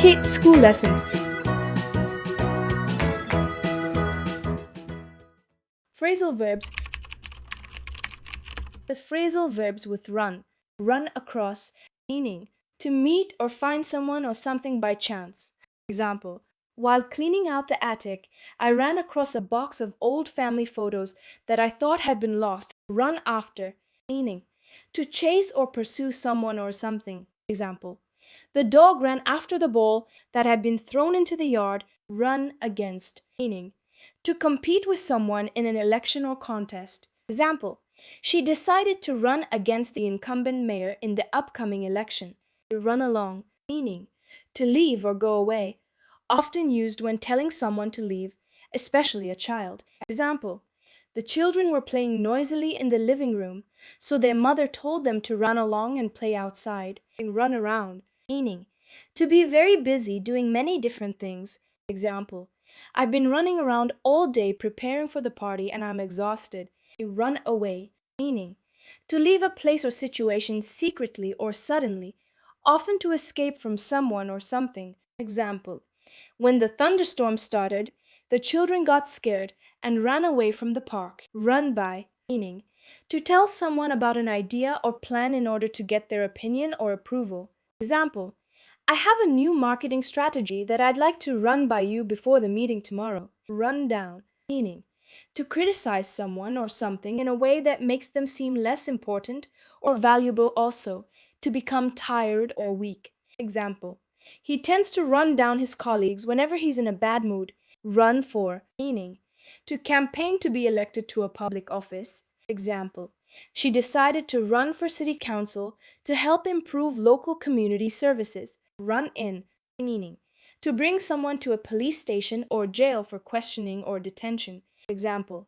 hate school lessons. Phrasal verbs. The phrasal verbs with run. Run across, meaning to meet or find someone or something by chance. Example: while cleaning out the attic, I ran across a box of old family photos that I thought had been lost. Run after, meaning to chase or pursue someone or something. Example: the dog ran after the ball that had been thrown into the yard. Run against, meaning to compete with someone in an election or contest. Example: she decided to run against the incumbent mayor in the upcoming election. To run along, meaning to leave or go away, often used when telling someone to leave, especially a child. Example: the children were playing noisily in the living room, so their mother told them to run along and play outside. Run around, meaning to be very busy doing many different things. Example: I've been running around all day preparing for the party and I'm exhausted. Run away, meaning to leave a place or situation secretly or suddenly, often to escape from someone or something. Example: when the thunderstorm started, the children got scared and ran away from the park. Run by, meaning to tell someone about an idea or plan in order to get their opinion or approval. Example: I have a new marketing strategy that I'd like to run by you before the meeting tomorrow. Run down, meaning to criticize someone or something in a way that makes them seem less important or valuable, also to become tired or weak. Example: he tends to run down his colleagues whenever he's in a bad mood. Run for, meaning to campaign to be elected to a public office. Example: she decided to run for city council to help improve local community services. Run in, meaning to bring someone to a police station or jail for questioning or detention. Example: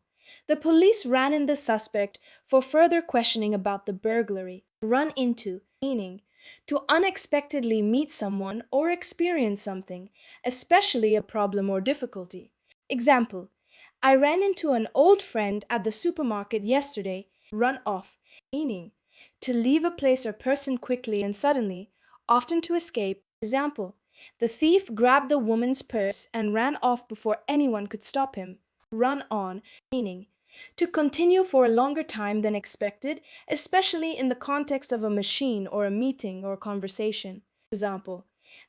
the police ran in the suspect for further questioning about the burglary. Run into, meaning to unexpectedly meet someone or experience something, especially a problem or difficulty. Example: I ran into an old friend at the supermarket yesterday. Run off, meaning to leave a place or person quickly and suddenly, often to escape. Example: the thief grabbed the woman's purse and ran off before anyone could stop him. Run on, meaning to continue for a longer time than expected, especially in the context of a machine or a meeting or conversation. Example: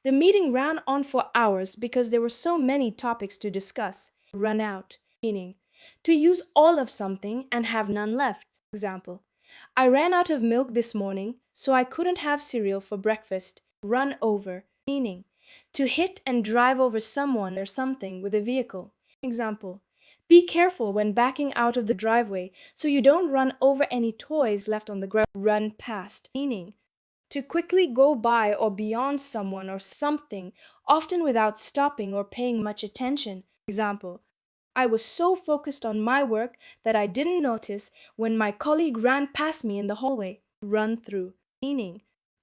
the meeting ran on for hours because there were so many topics to discuss. Run out, meaning to use all of something and have none left. Example: I ran out of milk this morning, so I couldn't have cereal for breakfast. Run over, meaning to hit and drive over someone or something with a vehicle. Example: be careful when backing out of the driveway so you don't run over any toys left on the ground. Run past, meaning to quickly go by or beyond someone or something, often without stopping or paying much attention. Example: I was so focused on my work that I didn't notice when my colleague ran past me in the hallway. Run through, meaning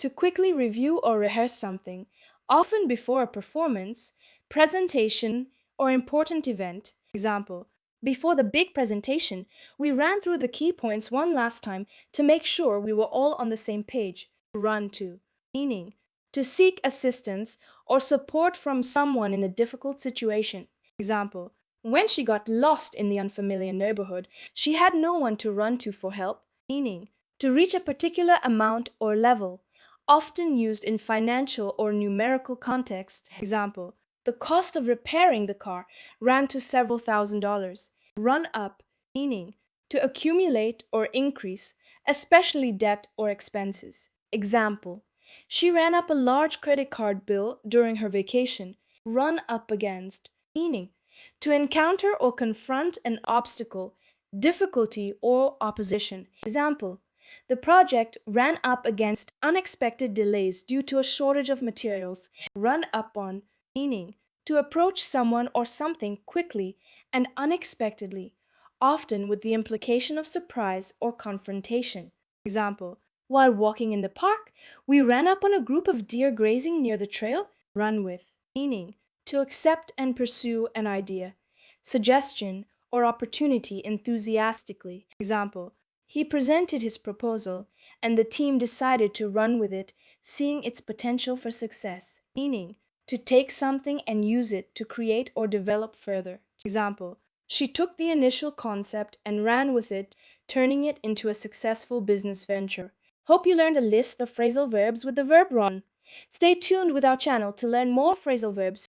to quickly review or rehearse something, often before a performance, presentation, or important event. Example: before the big presentation, we ran through the key points one last time to make sure we were all on the same page. Run to, meaning to seek assistance or support from someone in a difficult situation. Example: when she got lost in the unfamiliar neighborhood, she had no one to run to for help, meaning to reach a particular amount or level, often used in financial or numerical context. Example: the cost of repairing the car ran to several $1,000s. Run up, meaning to accumulate or increase, especially debt or expenses. Example: she ran up a large credit card bill during her vacation. Run up against, meaning to encounter or confront an obstacle, difficulty, or opposition. Example: the project ran up against unexpected delays due to a shortage of materials. Run up on, meaning to approach someone or something quickly and unexpectedly, often with the implication of surprise or confrontation. Example: while walking in the park, we ran up on a group of deer grazing near the trail. Run with, meaning to accept and pursue an idea, suggestion, or opportunity enthusiastically. Example: he presented his proposal, and the team decided to run with it, seeing its potential for success. Meaning to take something and use it to create or develop further. Example, she took the initial concept and ran with it, turning it into a successful business venture. Hope you learned a list of phrasal verbs with the verb run. Stay tuned with our channel to learn more phrasal verbs.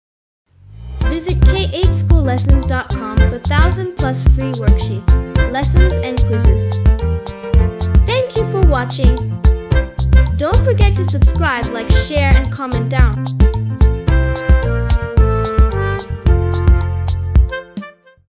Visit k8schoollessons.com for 1,000 plus free worksheets, lessons, and quizzes. Thank you for watching. Don't forget to subscribe, like, share, and comment down.